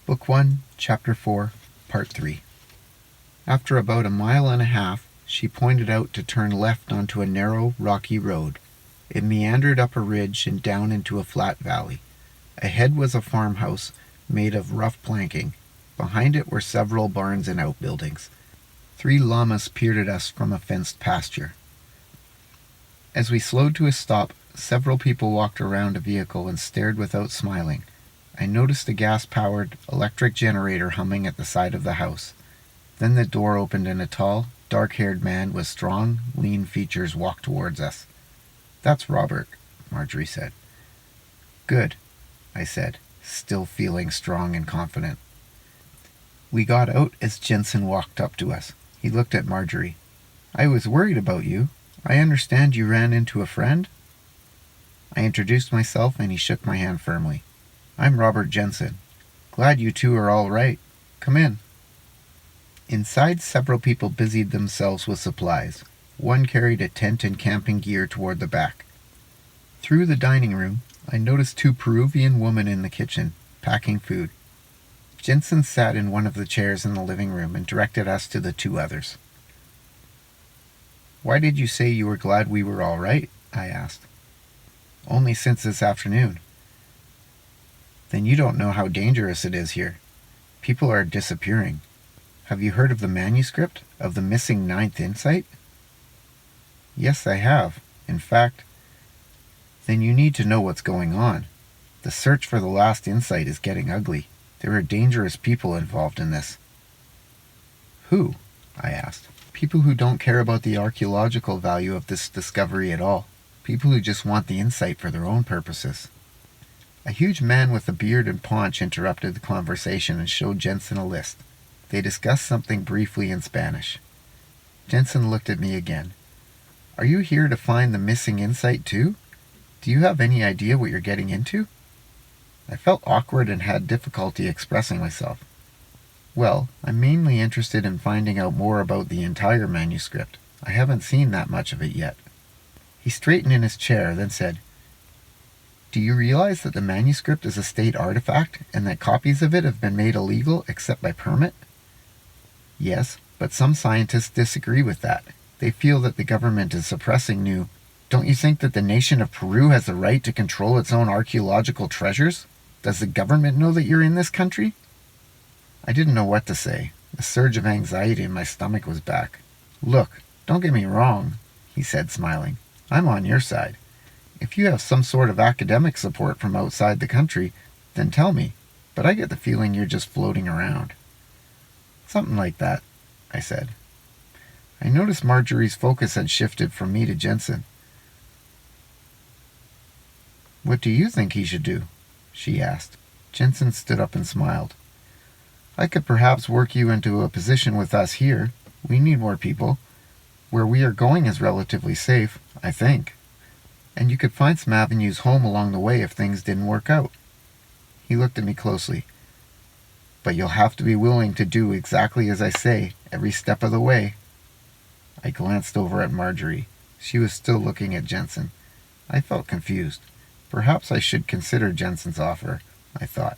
Book 1, Chapter 4, Part 3. After about a mile and a half, she pointed out to turn left onto a narrow, rocky road. It meandered up a ridge and down into a flat valley. Ahead was a farmhouse made of rough planking. Behind it were several barns and outbuildings. 3 llamas peered at us from a fenced pasture. As we slowed to a stop, several people walked around a vehicle and stared without smiling. I noticed a gas-powered electric generator humming at the side of the house. Then the door opened and a tall, dark-haired man with strong, lean features walked towards us. "That's Robert," Marjorie said. "Good," I said, still feeling strong and confident. We got out as Jensen walked up to us. He looked at Marjorie. "I was worried about you. I understand you ran into a friend?" I introduced myself and he shook my hand firmly. "I'm Robert Jensen. Glad you two are all right. Come in." Inside, several people busied themselves with supplies. One carried a tent and camping gear toward the back. Through the dining room, I noticed 2 Peruvian women in the kitchen, packing food. Jensen sat in one of the chairs in the living room and directed us to the 2 others. "Why did you say you were glad we were all right?" I asked. "Only since this afternoon." "Then you don't know how dangerous it is here. People are disappearing. Have you heard of the manuscript of the missing 9th insight?" "Yes, I have. In fact..." "Then you need to know what's going on. The search for the last insight is getting ugly. There are dangerous people involved in this." "Who?" I asked. "People who don't care about the archaeological value of this discovery at all. People who just want the insight for their own purposes." A huge man with a beard and paunch interrupted the conversation and showed Jensen a list. They discussed something briefly in Spanish. Jensen looked at me again. "Are you here to find the missing insight too? Do you have any idea what you're getting into?" I felt awkward and had difficulty expressing myself. "Well, I'm mainly interested in finding out more about the entire manuscript. I haven't seen that much of it yet." He straightened in his chair, then said, "Do you realize that the manuscript is a state artifact and that copies of it have been made illegal except by permit?" "Yes, but some scientists disagree with that. They feel that the government is suppressing new..." "Don't you think that the nation of Peru has the right to control its own archaeological treasures? Does the government know that you're in this country?" I didn't know what to say. The surge of anxiety in my stomach was back. "Look, don't get me wrong," he said, smiling. "I'm on your side. If you have some sort of academic support from outside the country, then tell me, but I get the feeling you're just floating around." "Something like that," I said. I noticed Marjorie's focus had shifted from me to Jensen. "What do you think he should do?" she asked. Jensen stood up and smiled. "I could perhaps work you into a position with us here. We need more people. Where we are going is relatively safe, I think. And you could find some avenues home along the way if things didn't work out." He looked at me closely. "But you'll have to be willing to do exactly as I say, every step of the way." I glanced over at Marjorie. She was still looking at Jensen. I felt confused. Perhaps I should consider Jensen's offer, I thought.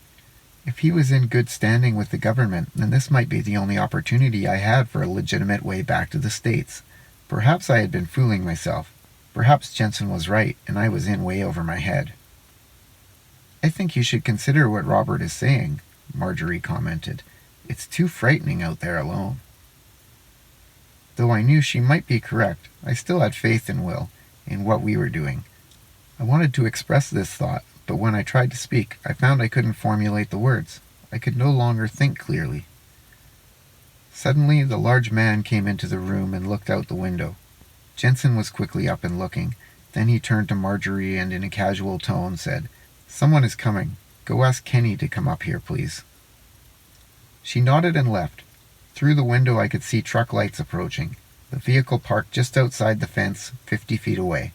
If he was in good standing with the government, then this might be the only opportunity I had for a legitimate way back to the States. Perhaps I had been fooling myself. Perhaps Jensen was right, and I was in way over my head. "I think you should consider what Robert is saying," Marjorie commented. "It's too frightening out there alone." Though I knew she might be correct, I still had faith in Will, in what we were doing. I wanted to express this thought, but when I tried to speak, I found I couldn't formulate the words. I could no longer think clearly. Suddenly, the large man came into the room and looked out the window. Jensen was quickly up and looking. Then he turned to Marjorie and in a casual tone said, "Someone is coming. Go ask Kenny to come up here, please." She nodded and left. Through the window I could see truck lights approaching. The vehicle parked just outside the fence, 50 feet away.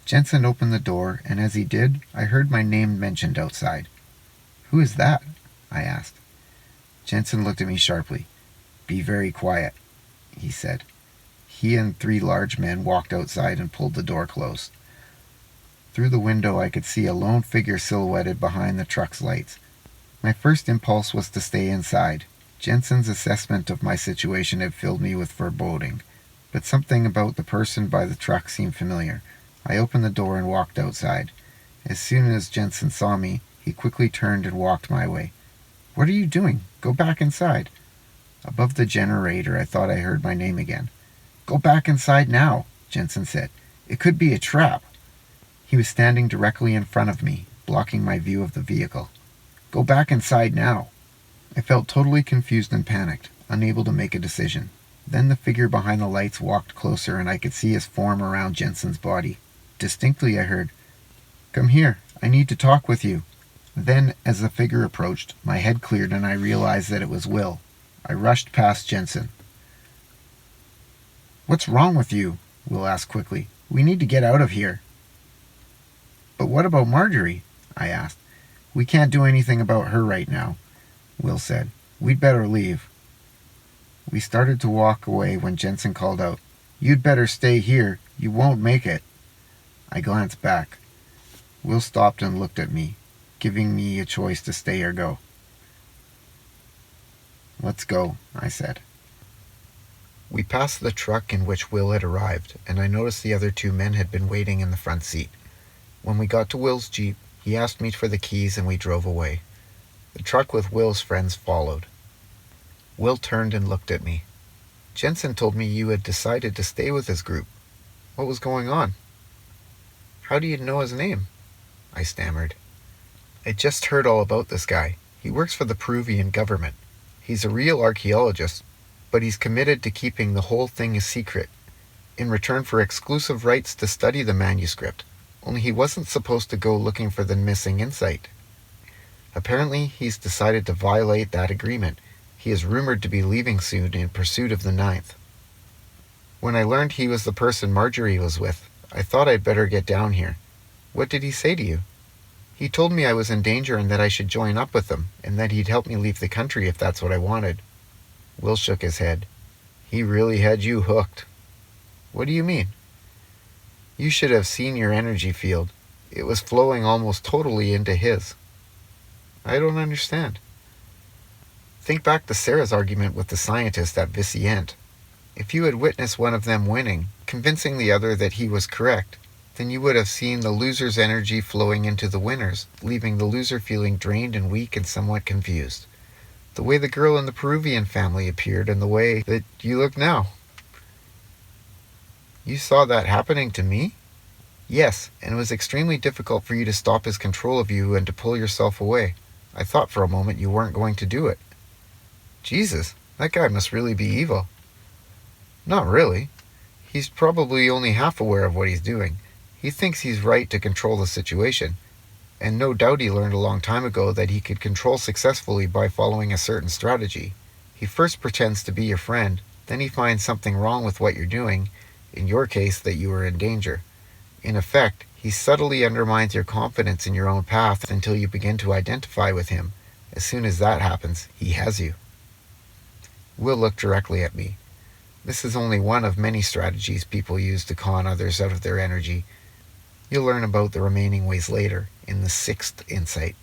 Jensen opened the door, and as he did, I heard my name mentioned outside. "Who is that?" I asked. Jensen looked at me sharply. "Be very quiet," he said. He and 3 large men walked outside and pulled the door closed. Through the window I could see a lone figure silhouetted behind the truck's lights. My first impulse was to stay inside. Jensen's assessment of my situation had filled me with foreboding, but something about the person by the truck seemed familiar. I opened the door and walked outside. As soon as Jensen saw me, he quickly turned and walked my way. "What are you doing? Go back inside." Above the generator, I thought I heard my name again. "Go back inside now," Jensen said. "It could be a trap." He was standing directly in front of me, blocking my view of the vehicle. "Go back inside now." I felt totally confused and panicked, unable to make a decision. Then the figure behind the lights walked closer and I could see his form around Jensen's body. Distinctly I heard, "Come here, I need to talk with you." Then, as the figure approached, my head cleared and I realized that it was Will. I rushed past Jensen. "What's wrong with you?" Will asked quickly. "We need to get out of here." "But what about Marjorie?" I asked. "We can't do anything about her right now," Will said. "We'd better leave." We started to walk away when Jensen called out, "You'd better stay here. You won't make it." I glanced back. Will stopped and looked at me, giving me a choice to stay or go. "Let's go," I said. We passed the truck in which Will had arrived, and I noticed the other two men had been waiting in the front seat. When we got to Will's Jeep, he asked me for the keys and we drove away. The truck with Will's friends followed. Will turned and looked at me. "Jensen told me you had decided to stay with his group. What was going on?" "How do you know his name?" I stammered. "I just heard all about this guy. He works for the Peruvian government. He's a real archaeologist, but he's committed to keeping the whole thing a secret, in return for exclusive rights to study the manuscript. Only he wasn't supposed to go looking for the missing insight. Apparently, he's decided to violate that agreement. He is rumored to be leaving soon in pursuit of the ninth. When I learned he was the person Marjorie was with, I thought I'd better get down here. What did he say to you?" "He told me I was in danger and that I should join up with him, and that he'd help me leave the country if that's what I wanted." Will shook his head. "He really had you hooked." "What do you mean?" "You should have seen your energy field. It was flowing almost totally into his." "I don't understand." "Think back to Sarah's argument with the scientist at Vicient. If you had witnessed one of them winning, convincing the other that he was correct, then you would have seen the loser's energy flowing into the winner's, leaving the loser feeling drained and weak and somewhat confused. The way the girl in the Peruvian family appeared and the way that you look now." "You saw that happening to me?" "Yes, and it was extremely difficult for you to stop his control of you and to pull yourself away. I thought for a moment you weren't going to do it." "Jesus, that guy must really be evil." "Not really. He's probably only half aware of what he's doing. He thinks he's right to control the situation, and no doubt he learned a long time ago that he could control successfully by following a certain strategy. He first pretends to be your friend, then he finds something wrong with what you're doing, in your case that you are in danger. In effect, he subtly undermines your confidence in your own path until you begin to identify with him. As soon as that happens, he has you." Will looked directly at me. "This is only one of many strategies people use to con others out of their energy. You'll learn about the remaining ways later, in the 6th insight."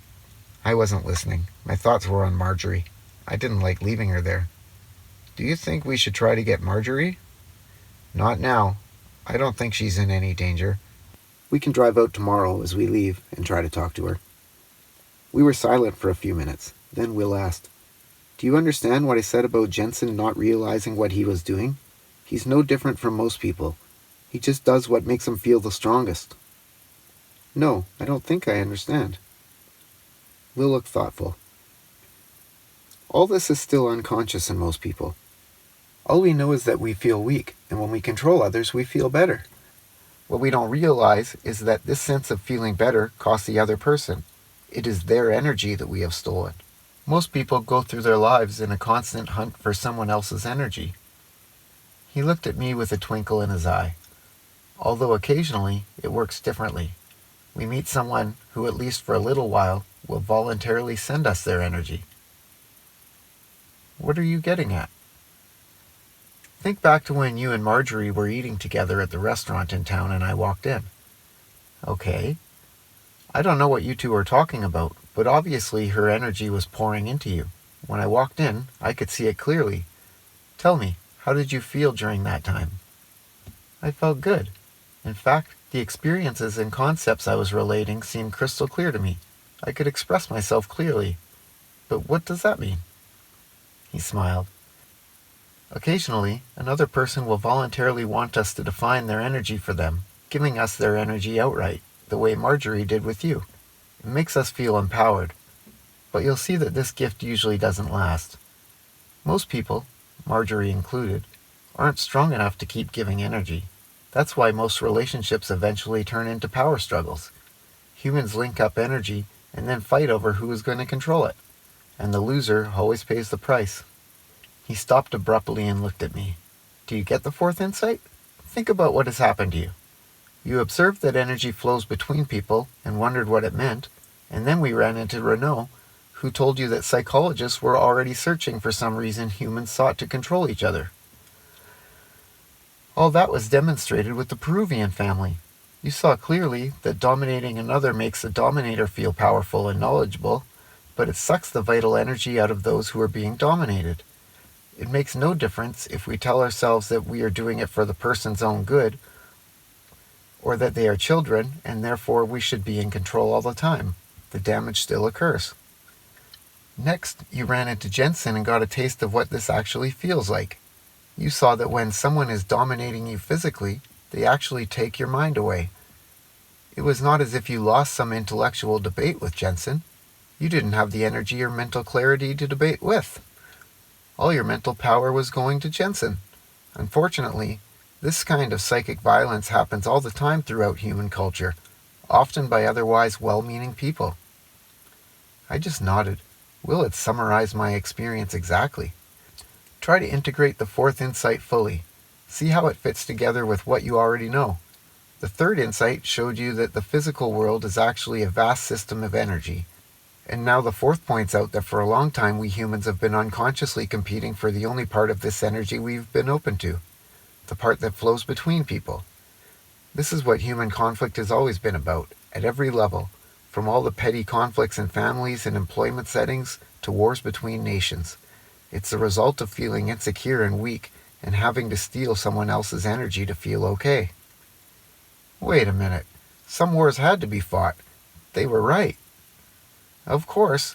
I wasn't listening. My thoughts were on Marjorie. I didn't like leaving her there. "Do you think we should try to get Marjorie?" "Not now. I don't think she's in any danger. We can drive out tomorrow as we leave and try to talk to her." We were silent for a few minutes. Then Will asked, "Do you understand what I said about Jensen not realizing what he was doing? He's no different from most people. He just does what makes him feel the strongest." "No, I don't think I understand." Will looked thoughtful. "All this is still unconscious in most people. All we know is that we feel weak, and when we control others, we feel better. What we don't realize is that this sense of feeling better costs the other person. It is their energy that we have stolen. Most people go through their lives in a constant hunt for someone else's energy." He looked at me with a twinkle in his eye. "Although occasionally it works differently. We meet someone who, at least for a little while, will voluntarily send us their energy." "What are you getting at?" "Think back to when you and Marjorie were eating together at the restaurant in town and I walked in." "Okay. I don't know what you two are talking about, But obviously her energy was pouring into you. When I walked in, I could see it clearly. Tell me, how did you feel during that time?" "I felt good. In fact, the experiences and concepts I was relating seemed crystal clear to me. I could express myself clearly. But what does that mean?" He smiled. "Occasionally, another person will voluntarily want us to define their energy for them, giving us their energy outright, the way Marjorie did with you. It makes us feel empowered. But you'll see that this gift usually doesn't last. Most people, Marjorie included, aren't strong enough to keep giving energy. That's why most relationships eventually turn into power struggles. Humans link up energy and then fight over who is going to control it. And the loser always pays the price." He stopped abruptly and looked at me. "Do you get the fourth insight? Think about what has happened to you. You observed that energy flows between people and wondered what it meant, and then we ran into Renault, who told you that psychologists were already searching for some reason humans sought to control each other. All that was demonstrated with the Peruvian family. You saw clearly that dominating another makes the dominator feel powerful and knowledgeable, but it sucks the vital energy out of those who are being dominated. It makes no difference if we tell ourselves that we are doing it for the person's own good, or that they are children and therefore we should be in control all the time. The damage still occurs." Next, you ran into Jensen and got a taste of what this actually feels like. You saw that when someone is dominating you physically, they actually take your mind away. It was not as if you lost some intellectual debate with Jensen. You didn't have the energy or mental clarity to debate with. All your mental power was going to Jensen. Unfortunately, this kind of psychic violence happens all the time throughout human culture, often by otherwise well-meaning people. I just nodded. Will had summarized my experience exactly. Try to integrate the fourth insight fully. See how it fits together with what you already know. The third insight showed you that the physical world is actually a vast system of energy. And now the fourth points out that for a long time we humans have been unconsciously competing for the only part of this energy we've been open to, the part that flows between people. This is what human conflict has always been about, at every level, from all the petty conflicts in families and employment settings to wars between nations. It's the result of feeling insecure and weak and having to steal someone else's energy to feel okay. Wait a minute. Some wars had to be fought. They were right. Of course,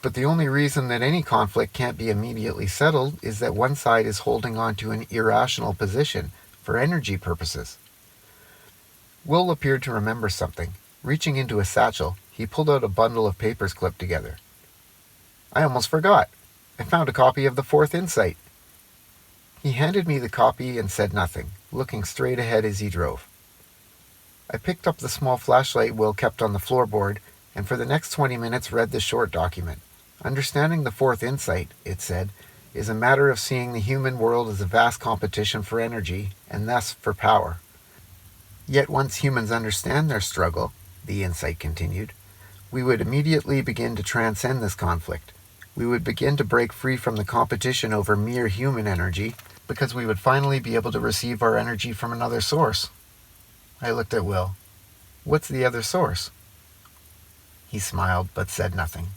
but the only reason that any conflict can't be immediately settled is that one side is holding on to an irrational position for energy purposes. Will appeared to remember something. Reaching into a satchel, he pulled out a bundle of papers clipped together. "I almost forgot. I found a copy of the fourth insight." He handed me the copy and said nothing, looking straight ahead as he drove. I picked up the small flashlight Will kept on the floorboard, and for the next 20 minutes read the short document. Understanding the fourth insight, it said, is a matter of seeing the human world as a vast competition for energy, and thus for power. Yet once humans understand their struggle, the insight continued, we would immediately begin to transcend this conflict. We would begin to break free from the competition over mere human energy, because we would finally be able to receive our energy from another source. I looked at Will. "What's the other source?" He smiled, but said nothing.